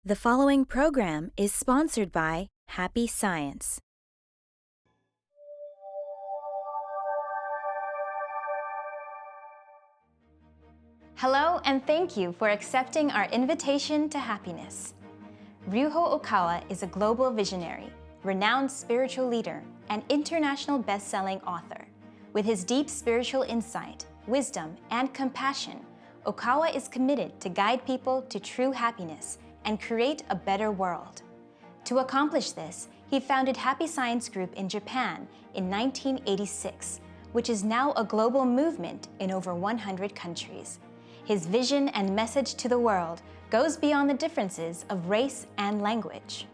The following program is sponsored by Happy Science. Hello, and thank you for accepting our invitation to happiness. Ryuho Okawa is a global visionary, renowned spiritual leader, and international best-selling author. With his deep spiritual insight, wisdom, and compassion, Okawa is committed to guide people to true happiness and create a better world. To accomplish this, he founded Happy Science Group in Japan in 1986, which is now a global movement in over 100 countries. His vision and message to the world goes beyond the differences of race and language.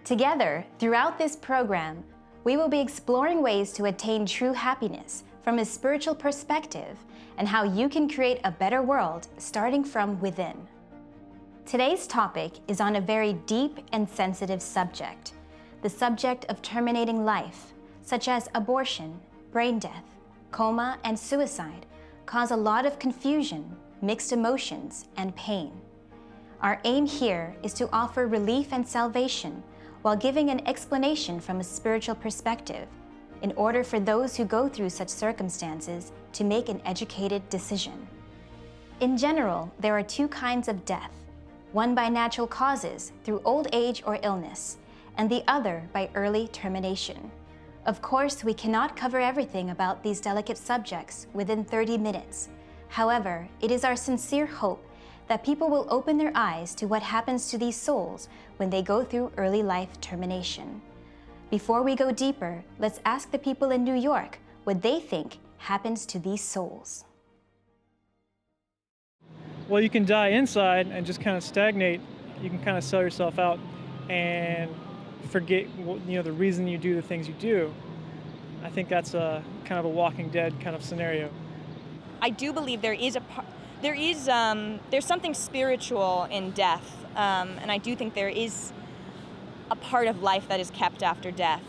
Together, throughout this program, we will be exploring ways to attain true happiness from a spiritual perspective and how you can create a better world starting from within. Today's topic is on a very deep and sensitive subject, the subject of terminating life, such as abortion, brain death, coma, and suicide, cause a lot of confusion, mixed emotions, and pain. Our aim here is to offer relief and salvation while giving an explanation from a spiritual perspective in order for those who go through such circumstances to make an educated decision. In general, there are two kinds of death, one by natural causes through old age or illness, and the other by early termination. Of course, we cannot cover everything about these delicate subjects within 30 minutes. However, it is our sincere hope that people will open their eyes to what happens to these souls when they go through early life termination. Before we go deeper, let's ask the people in New York what they think happens to these souls. Well, you can die inside and just kind of stagnate. You can kind of sell yourself out and forget, the reason you do the things you do. I think that's a kind of a Walking Dead kind of scenario. I do believe there's something spiritual in death, and I do think there is a part of life that is kept after death.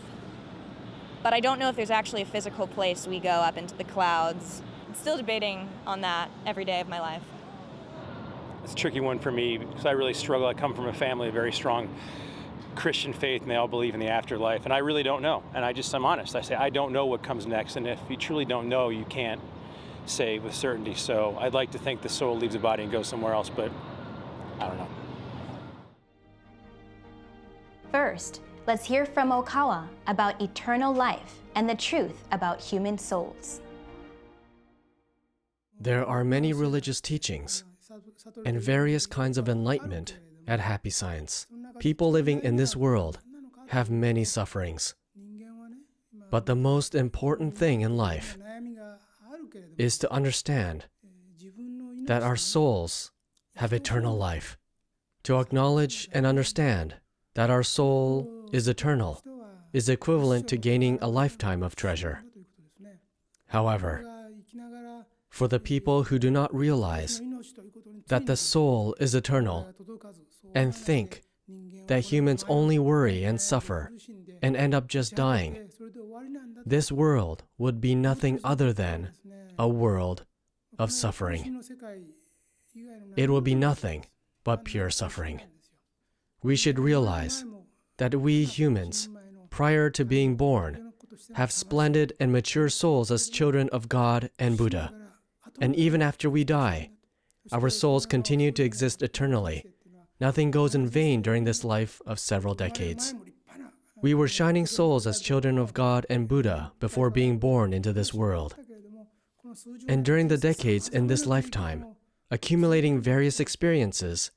But I don't know if there's actually a physical place we go up into the clouds. I'm still debating on that every day of my life. It's a tricky one for me because I really struggle. I come from a family of very strong Christian faith, and they all believe in the afterlife, and I really don't know. And I'm honest. I say I don't know what comes next, and if you truly don't know, you can't say with certainty. So I'd like to think the soul leaves the body and goes somewhere else, but I don't know. First, let's hear from Okawa about eternal life and the truth about human souls. There are many religious teachings and various kinds of enlightenment at Happy Science. People living in this world have many sufferings. But the most important thing in life is to understand that our souls have eternal life. To acknowledge and understand that our soul is eternal is equivalent to gaining a lifetime of treasure. However, for the people who do not realize that the soul is eternal and think that humans only worry and suffer and end up just dying, this world would be nothing other than a world of suffering. It will be nothing but pure suffering. We should realize that we humans, prior to being born, have splendid and mature souls as children of God and Buddha. And even after we die, our souls continue to exist eternally. Nothing goes in vain during this life of several decades. We were shining souls as children of God and Buddha before being born into this world. And during the decades in this lifetime, accumulating various experiences,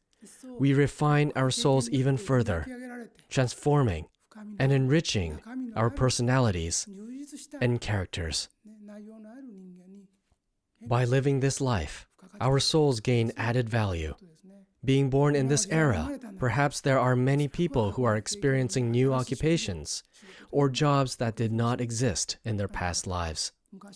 we refine our souls even further, transforming and enriching our personalities and characters. By living this life, our souls gain added value. Being born in this era, perhaps there are many people who are experiencing new occupations or jobs that did not exist in their past lives.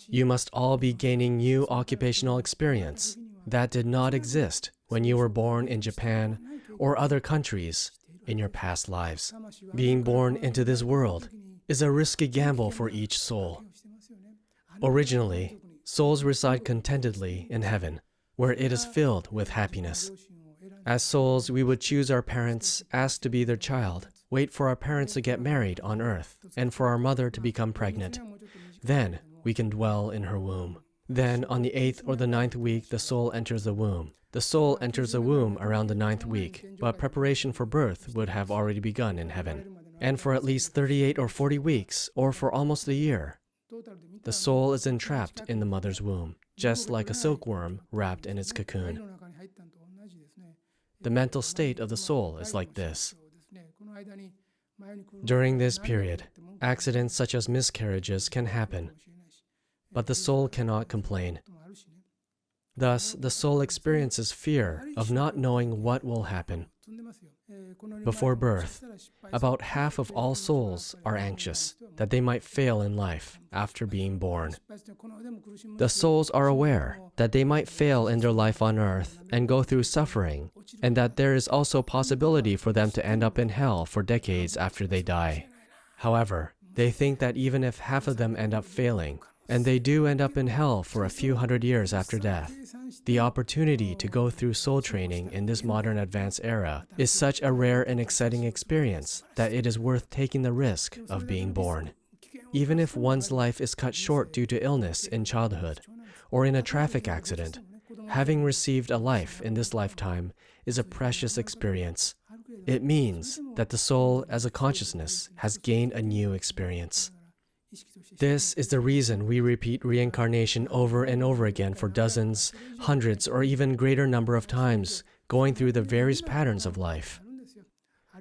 You must all be gaining new occupational experience that did not exist when you were born in Japan or other countries in your past lives. Being born into this world is a risky gamble for each soul. Originally, souls reside contentedly in heaven, where it is filled with happiness. As souls, we would choose our parents, ask to be their child, wait for our parents to get married on earth, and for our mother to become pregnant. Then we can dwell in her womb. Then on the 8th or the 9th week, the soul enters the womb. The soul enters the womb around the 9th week, but preparation for birth would have already begun in heaven. And for at least 38 or 40 weeks, or for almost a year, the soul is entrapped in the mother's womb, just like a silkworm wrapped in its cocoon. The mental state of the soul is like this. During this period, accidents such as miscarriages can happen, but the soul cannot complain. Thus, the soul experiences fear of not knowing what will happen. Before birth, about half of all souls are anxious that they might fail in life after being born. The souls are aware that they might fail in their life on earth and go through suffering, and that there is also possibility for them to end up in hell for decades after they die. However, they think that even if half of them end up failing, and they do end up in hell for a few hundred years after death, the opportunity to go through soul training in this modern advanced era is such a rare and exciting experience that it is worth taking the risk of being born. Even if one's life is cut short due to illness in childhood or in a traffic accident, having received a life in this lifetime is a precious experience. It means that the soul as a consciousness has gained a new experience. This is the reason we repeat reincarnation over and over again for dozens, hundreds, or even greater number of times, going through the various patterns of life.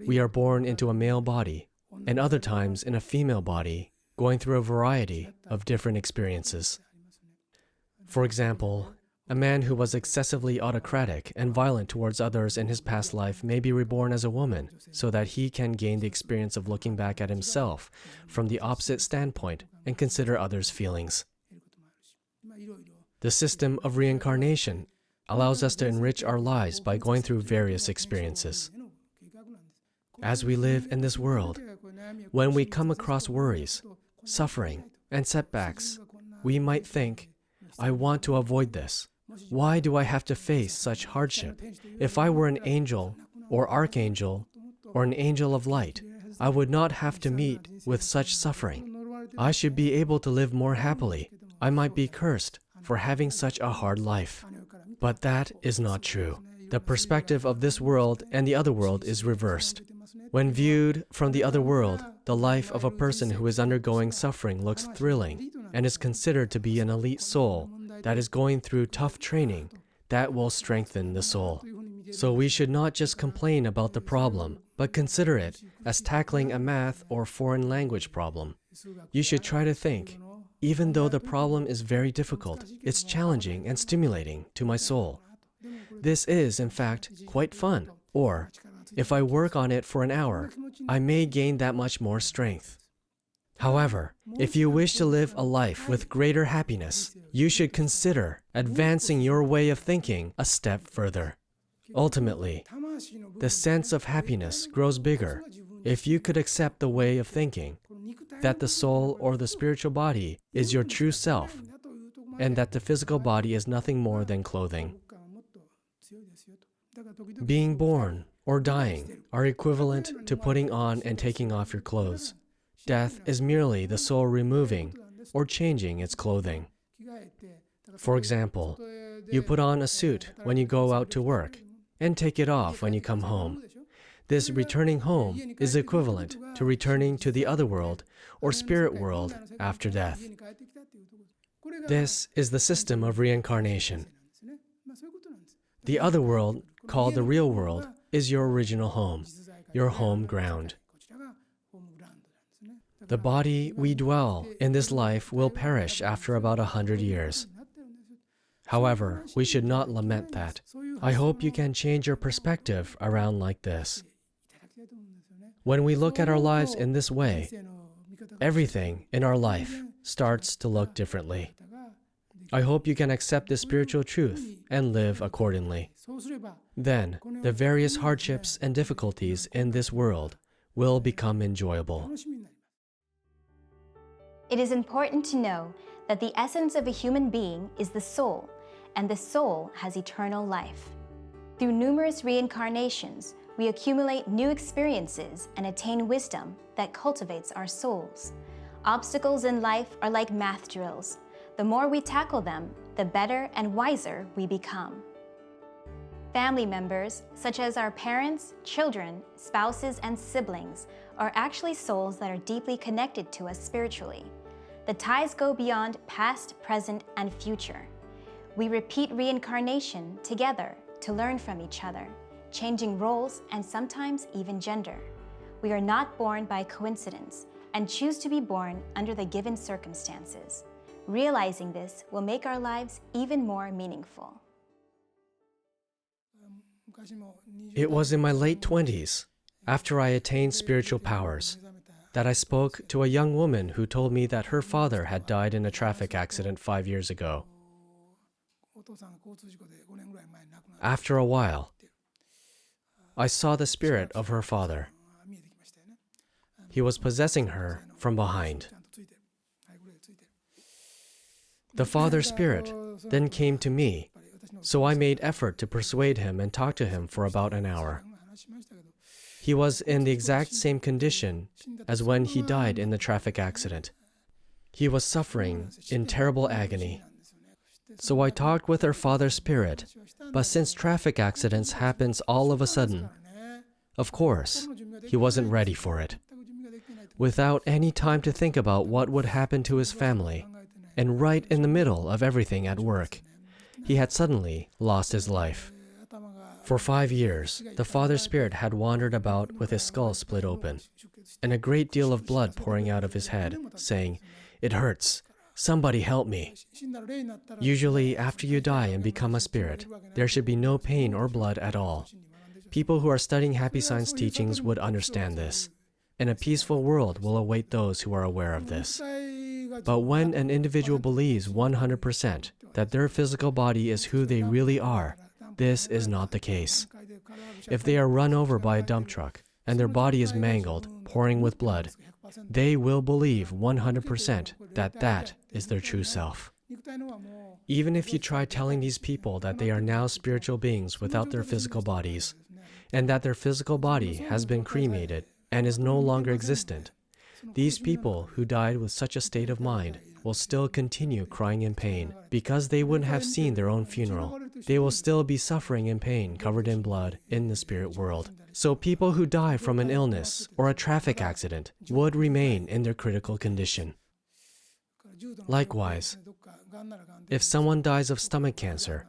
We are born into a male body, and other times in a female body, going through a variety of different experiences. For example, a man who was excessively autocratic and violent towards others in his past life may be reborn as a woman so that he can gain the experience of looking back at himself from the opposite standpoint and consider others' feelings. The system of reincarnation allows us to enrich our lives by going through various experiences. As we live in this world, when we come across worries, suffering, and setbacks, we might think, I want to avoid this. Why do I have to face such hardship? If I were an angel or archangel or an angel of light, I would not have to meet with such suffering. I should be able to live more happily. I might be cursed for having such a hard life. But that is not true. The perspective of this world and the other world is reversed. When viewed from the other world, the life of a person who is undergoing suffering looks thrilling and is considered to be an elite soul that is going through tough training that will strengthen the soul. So we should not just complain about the problem, but consider it as tackling a math or foreign language problem. You should try to think, even though the problem is very difficult, it's challenging and stimulating to my soul. This is, in fact, quite fun. Or, if I work on it for an hour, I may gain that much more strength. However, if you wish to live a life with greater happiness, you should consider advancing your way of thinking a step further. Ultimately, the sense of happiness grows bigger if you could accept the way of thinking that the soul or the spiritual body is your true self, and that the physical body is nothing more than clothing. Being born or dying are equivalent to putting on and taking off your clothes. Death is merely the soul removing or changing its clothing. For example, you put on a suit when you go out to work and take it off when you come home. This returning home is equivalent to returning to the other world or spirit world after death. This is the system of reincarnation. The other world, called the real world, is your original home, your home ground. The body we dwell in this life will perish after about 100 years. However, we should not lament that. I hope you can change your perspective around like this. When we look at our lives in this way, everything in our life starts to look differently. I hope you can accept this spiritual truth and live accordingly. Then, the various hardships and difficulties in this world will become enjoyable. It is important to know that the essence of a human being is the soul, and the soul has eternal life. Through numerous reincarnations, we accumulate new experiences and attain wisdom that cultivates our souls. Obstacles in life are like math drills. The more we tackle them, the better and wiser we become. Family members, such as our parents, children, spouses, and siblings, are actually souls that are deeply connected to us spiritually. The ties go beyond past, present, and future. We repeat reincarnation together to learn from each other, changing roles and sometimes even gender. We are not born by coincidence and choose to be born under the given circumstances. Realizing this will make our lives even more meaningful. It was in my late 20s, after I attained spiritual powers, that I spoke to a young woman who told me that her father had died in a traffic accident 5 years ago. After a while, I saw the spirit of her father. He was possessing her from behind. The father's spirit then came to me, so I made effort to persuade him and talk to him for about an hour. He was in the exact same condition as when he died in the traffic accident. He was suffering in terrible agony. So I talked with her father's spirit, but since traffic accidents happens all of a sudden, of course, he wasn't ready for it. Without any time to think about what would happen to his family, and right in the middle of everything at work, he had suddenly lost his life. For 5 years, the father's spirit had wandered about with his skull split open, and a great deal of blood pouring out of his head, saying, "It hurts. Somebody help me." Usually, after you die and become a spirit, there should be no pain or blood at all. People who are studying Happy Science teachings would understand this, and a peaceful world will await those who are aware of this. But when an individual believes 100% that their physical body is who they really are, this is not the case. If they are run over by a dump truck and their body is mangled, pouring with blood, they will believe 100% that that is their true self. Even if you try telling these people that they are now spiritual beings without their physical bodies, and that their physical body has been cremated and is no longer existent, these people who died with such a state of mind will still continue crying in pain because they wouldn't have seen their own funeral. They will still be suffering in pain, covered in blood, in the spirit world. So people who die from an illness or a traffic accident would remain in their critical condition. Likewise, if someone dies of stomach cancer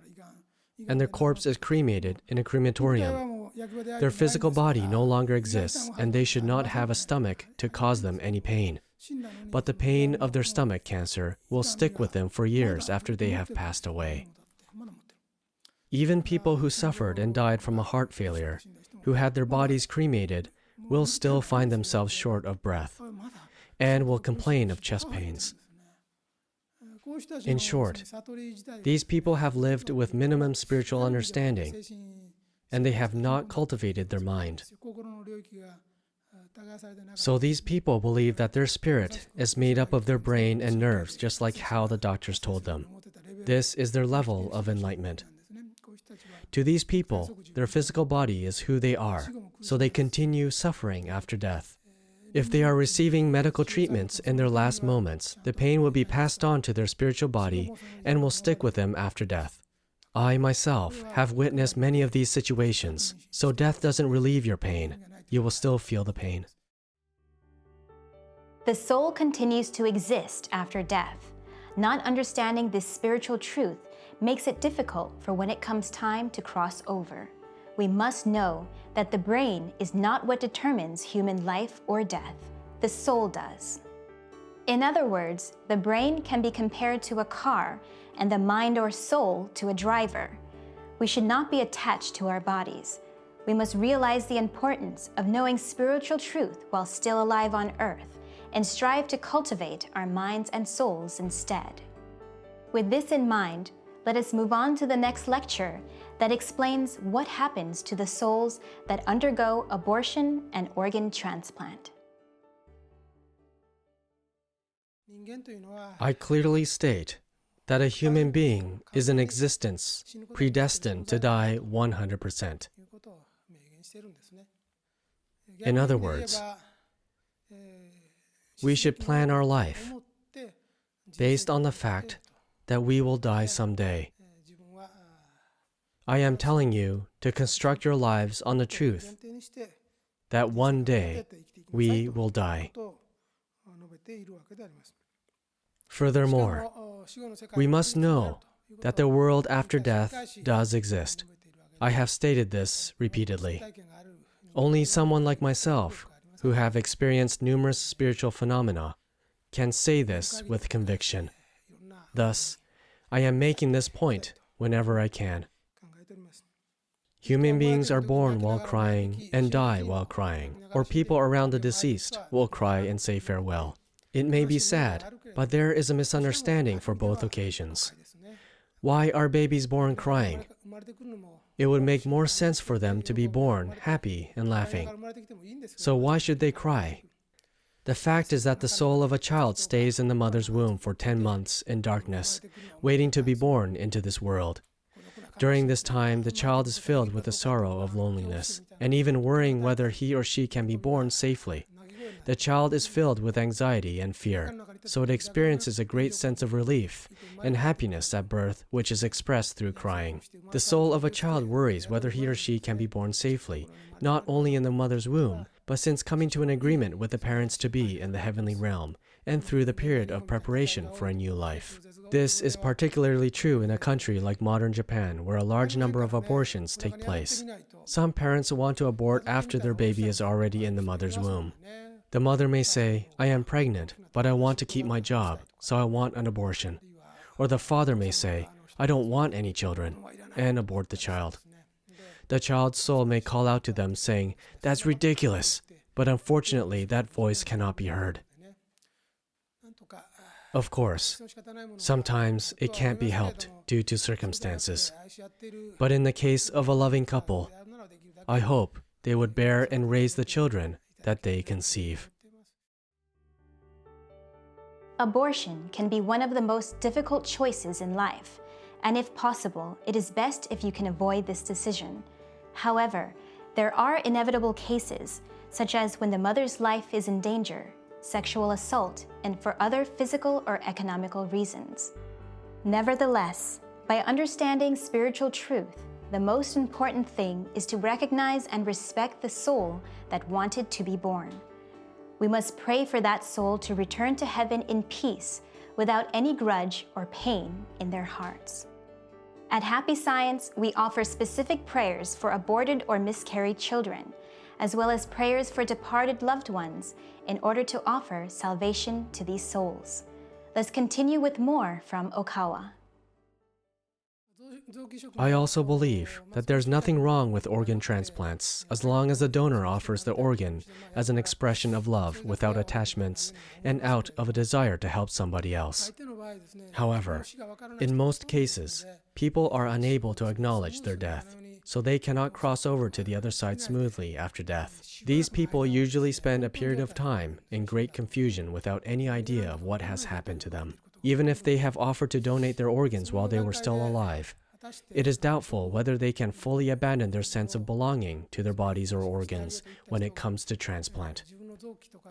and their corpse is cremated in a crematorium, their physical body no longer exists and they should not have a stomach to cause them any pain. But the pain of their stomach cancer will stick with them for years after they have passed away. Even people who suffered and died from a heart failure, who had their bodies cremated, will still find themselves short of breath and will complain of chest pains. In short, these people have lived with minimum spiritual understanding, and they have not cultivated their mind. So these people believe that their spirit is made up of their brain and nerves, just like how the doctors told them. This is their level of enlightenment. To these people, their physical body is who they are, so they continue suffering after death. If they are receiving medical treatments in their last moments, the pain will be passed on to their spiritual body and will stick with them after death. I myself have witnessed many of these situations, so death doesn't relieve your pain. You will still feel the pain. The soul continues to exist after death. Not understanding this spiritual truth makes it difficult for when it comes time to cross over. We must know that the brain is not what determines human life or death. The soul does. In other words, the brain can be compared to a car and the mind or soul to a driver. We should not be attached to our bodies. We must realize the importance of knowing spiritual truth while still alive on earth and strive to cultivate our minds and souls instead. With this in mind, let us move on to the next lecture that explains what happens to the souls that undergo abortion and organ transplant. I clearly state that a human being is in existence predestined to die 100%. In other words, we should plan our life based on the fact that we will die someday. I am telling you to construct your lives on the truth that one day we will die. Furthermore, we must know that the world after death does exist. I have stated this repeatedly. Only someone like myself, who have experienced numerous spiritual phenomena, can say this with conviction. Thus, I am making this point whenever I can. Human beings are born while crying and die while crying, or people around the deceased will cry and say farewell. It may be sad, but there is a misunderstanding for both occasions. Why are babies born crying? It would make more sense for them to be born happy and laughing. So why should they cry? The fact is that the soul of a child stays in the mother's womb for 10 months in darkness, waiting to be born into this world. During this time, the child is filled with the sorrow of loneliness, and even worrying whether he or she can be born safely. The child is filled with anxiety and fear, so it experiences a great sense of relief and happiness at birth, which is expressed through crying. The soul of a child worries whether he or she can be born safely, not only in the mother's womb, but since coming to an agreement with the parents-to-be in the heavenly realm, and through the period of preparation for a new life. This is particularly true in a country like modern Japan, where a large number of abortions take place. Some parents want to abort after their baby is already in the mother's womb. The mother may say, "I am pregnant, but I want to keep my job, so I want an abortion." Or the father may say, "I don't want any children," and abort the child. The child's soul may call out to them saying, "That's ridiculous," but unfortunately that voice cannot be heard. Of course, sometimes it can't be helped due to circumstances. But in the case of a loving couple, I hope they would bear and raise the children that they conceive. Abortion can be one of the most difficult choices in life, and if possible, it is best if you can avoid this decision. However, there are inevitable cases, such as when the mother's life is in danger, sexual assault, and for other physical or economical reasons. Nevertheless, by understanding spiritual truth, the most important thing is to recognize and respect the soul that wanted to be born. We must pray for that soul to return to heaven in peace, without any grudge or pain in their hearts. At Happy Science, we offer specific prayers for aborted or miscarried children, as well as prayers for departed loved ones, in order to offer salvation to these souls. Let's continue with more from Okawa. I also believe that there's nothing wrong with organ transplants as long as the donor offers the organ as an expression of love without attachments and out of a desire to help somebody else. However, in most cases, people are unable to acknowledge their death, so they cannot cross over to the other side smoothly after death. These people usually spend a period of time in great confusion without any idea of what has happened to them. Even if they have offered to donate their organs while they were still alive, it is doubtful whether they can fully abandon their sense of belonging to their bodies or organs when it comes to transplant.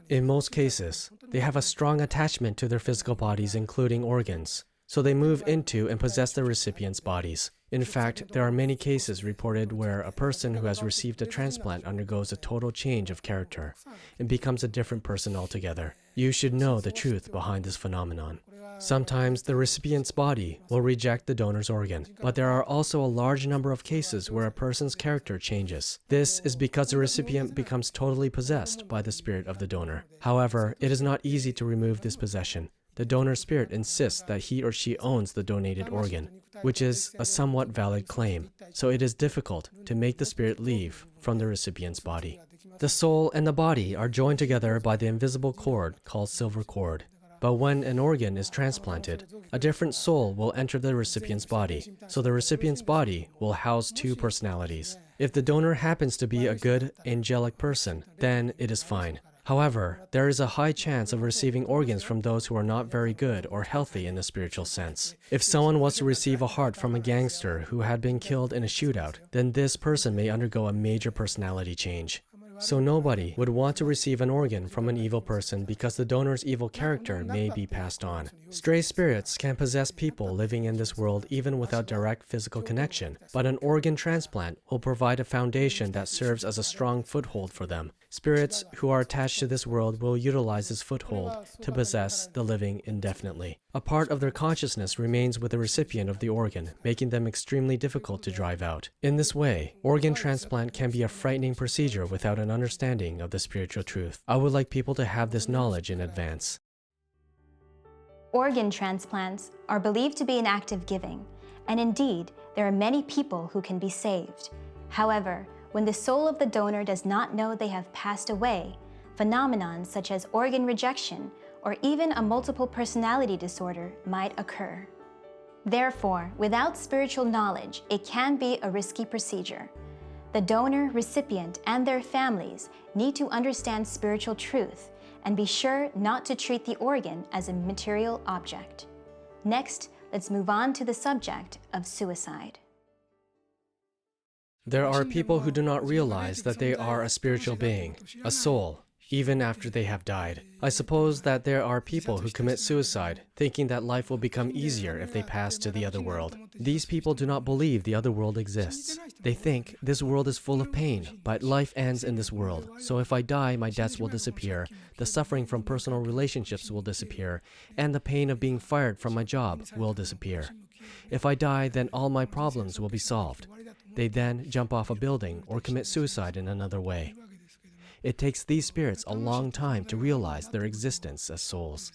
In most cases, they have a strong attachment to their physical bodies, including organs, so they move into and possess the recipient's bodies. In fact, there are many cases reported where a person who has received a transplant undergoes a total change of character and becomes a different person altogether. You should know the truth behind this phenomenon. Sometimes the recipient's body will reject the donor's organ, but there are also a large number of cases where a person's character changes. This is because the recipient becomes totally possessed by the spirit of the donor. However, it is not easy to remove this possession. The donor spirit insists that he or she owns the donated organ, which is a somewhat valid claim, so it is difficult to make the spirit leave from the recipient's body. The soul and the body are joined together by the invisible cord called silver cord. But when an organ is transplanted, a different soul will enter the recipient's body, so the recipient's body will house two personalities. If the donor happens to be a good, angelic person, then it is fine. However, there is a high chance of receiving organs from those who are not very good or healthy in the spiritual sense. If someone was to receive a heart from a gangster who had been killed in a shootout, then this person may undergo a major personality change. So nobody would want to receive an organ from an evil person because the donor's evil character may be passed on. Stray spirits can possess people living in this world even without direct physical connection, but an organ transplant will provide a foundation that serves as a strong foothold for them. Spirits who are attached to this world will utilize this foothold to possess the living indefinitely. A part of their consciousness remains with the recipient of the organ, making them extremely difficult to drive out. In this way, organ transplant can be a frightening procedure without an understanding of the spiritual truth. I would like people to have this knowledge in advance. Organ transplants are believed to be an act of giving, and indeed, there are many people who can be saved. However, when the soul of the donor does not know they have passed away, phenomena such as organ rejection or even a multiple personality disorder might occur. Therefore, without spiritual knowledge, it can be a risky procedure. The donor, recipient, and their families need to understand spiritual truth and be sure not to treat the organ as a material object. Next, let's move on to the subject of suicide. There are people who do not realize that they are a spiritual being, a soul, even after they have died. I suppose that there are people who commit suicide, thinking that life will become easier if they pass to the other world. These people do not believe the other world exists. They think this world is full of pain, but life ends in this world. So if I die, my debts will disappear, the suffering from personal relationships will disappear, and the pain of being fired from my job will disappear. If I die, then all my problems will be solved. They then jump off a building or commit suicide in another way. It takes these spirits a long time to realize their existence as souls.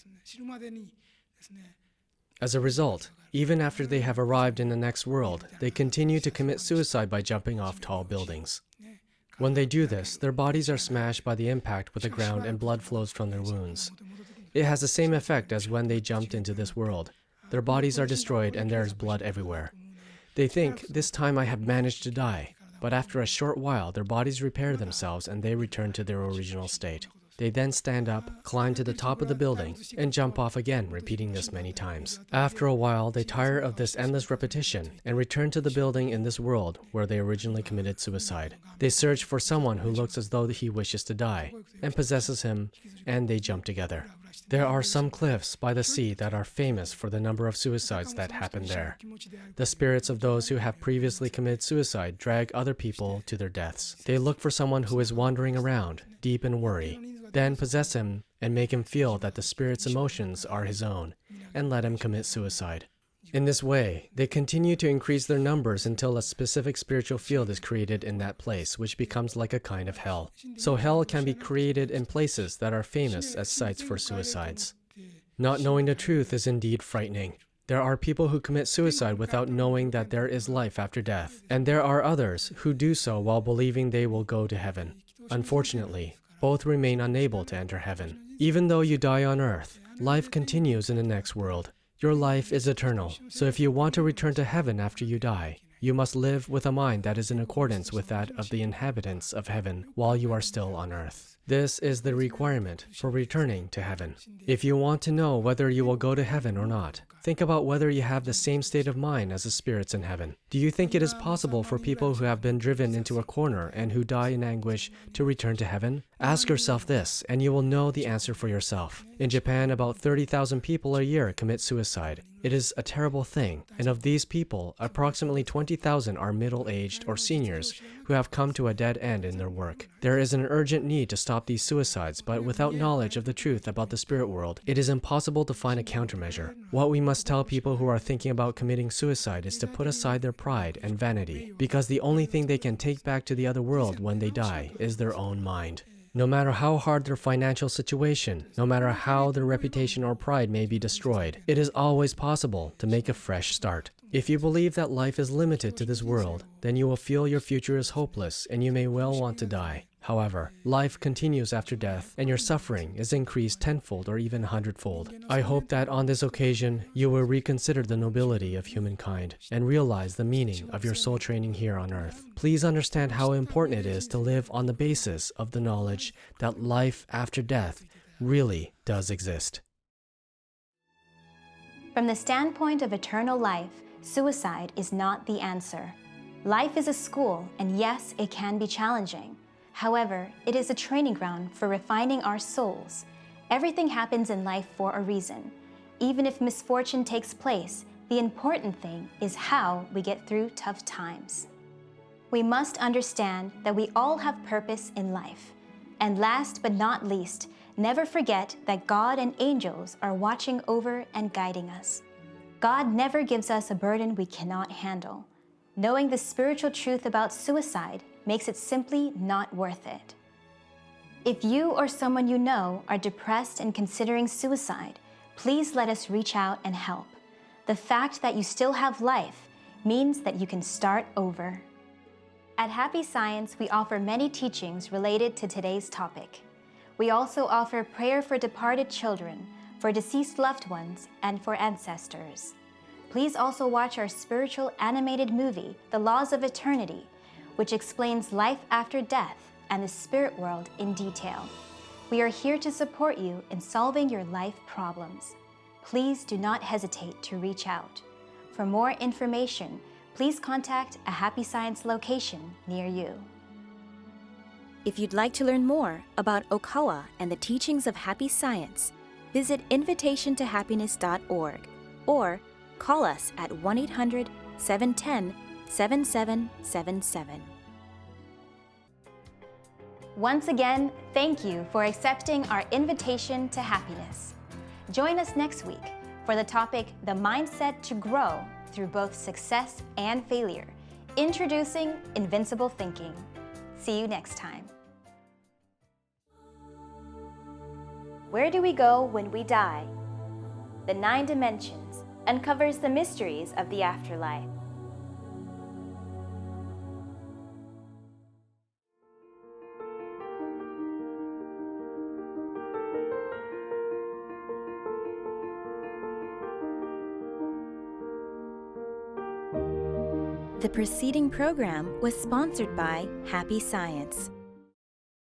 As a result, even after they have arrived in the next world, they continue to commit suicide by jumping off tall buildings. When they do this, their bodies are smashed by the impact with the ground and blood flows from their wounds. It has the same effect as when they jumped into this world. Their bodies are destroyed and there is blood everywhere. They think, this time I have managed to die. But after a short while, their bodies repair themselves and they return to their original state. They then stand up, climb to the top of the building, and jump off again, repeating this many times. After a while, they tire of this endless repetition and return to the building in this world where they originally committed suicide. They search for someone who looks as though he wishes to die, and possesses him, and they jump together. There are some cliffs by the sea that are famous for the number of suicides that happen there. The spirits of those who have previously committed suicide drag other people to their deaths. They look for someone who is wandering around, deep in worry, then possess him and make him feel that the spirit's emotions are his own, and let him commit suicide. In this way, they continue to increase their numbers until a specific spiritual field is created in that place, which becomes like a kind of hell. So hell can be created in places that are famous as sites for suicides. Not knowing the truth is indeed frightening. There are people who commit suicide without knowing that there is life after death, and there are others who do so while believing they will go to heaven. Unfortunately, both remain unable to enter heaven. Even though you die on earth, life continues in the next world. Your life is eternal, so if you want to return to heaven after you die, you must live with a mind that is in accordance with that of the inhabitants of heaven while you are still on earth. This is the requirement for returning to heaven. If you want to know whether you will go to heaven or not, think about whether you have the same state of mind as the spirits in heaven. Do you think it is possible for people who have been driven into a corner and who die in anguish to return to heaven? Ask yourself this, and you will know the answer for yourself. In Japan, about 30,000 people a year commit suicide. It is a terrible thing, and of these people, approximately 20,000 are middle-aged or seniors who have come to a dead end in their work. There is an urgent need to stop these suicides, but without knowledge of the truth about the spirit world, it is impossible to find a countermeasure. What we must tell people who are thinking about committing suicide is to put aside their pride and vanity, because the only thing they can take back to the other world when they die is their own mind. No matter how hard their financial situation, no matter how their reputation or pride may be destroyed, it is always possible to make a fresh start. If you believe that life is limited to this world, then you will feel your future is hopeless and you may well want to die. However, life continues after death and your suffering is increased tenfold or even hundredfold. I hope that on this occasion, you will reconsider the nobility of humankind and realize the meaning of your soul training here on earth. Please understand how important it is to live on the basis of the knowledge that life after death really does exist. From the standpoint of eternal life, suicide is not the answer. Life is a school, and yes, it can be challenging. However, it is a training ground for refining our souls. Everything happens in life for a reason. Even if misfortune takes place, the important thing is how we get through tough times. We must understand that we all have purpose in life. And last but not least, never forget that God and angels are watching over and guiding us. God never gives us a burden we cannot handle. Knowing the spiritual truth about suicide makes it simply not worth it. If you or someone you know are depressed and considering suicide, please let us reach out and help. The fact that you still have life means that you can start over. At Happy Science, we offer many teachings related to today's topic. We also offer prayer for departed children, for deceased loved ones, and for ancestors. Please also watch our spiritual animated movie, The Laws of Eternity, which explains life after death and the spirit world in detail. We are here to support you in solving your life problems. Please do not hesitate to reach out. For more information, please contact a Happy Science location near you. If you'd like to learn more about Okawa and the teachings of Happy Science, visit invitationtohappiness.org or call us at 1-800-710-7777. Once again, thank you for accepting our invitation to happiness. Join us next week for the topic, The Mindset to Grow Through Both Success and Failure, introducing invincible thinking. See you next time. Where do we go when we die? The 9 Dimensions uncovers the mysteries of the afterlife. The preceding program was sponsored by Happy Science.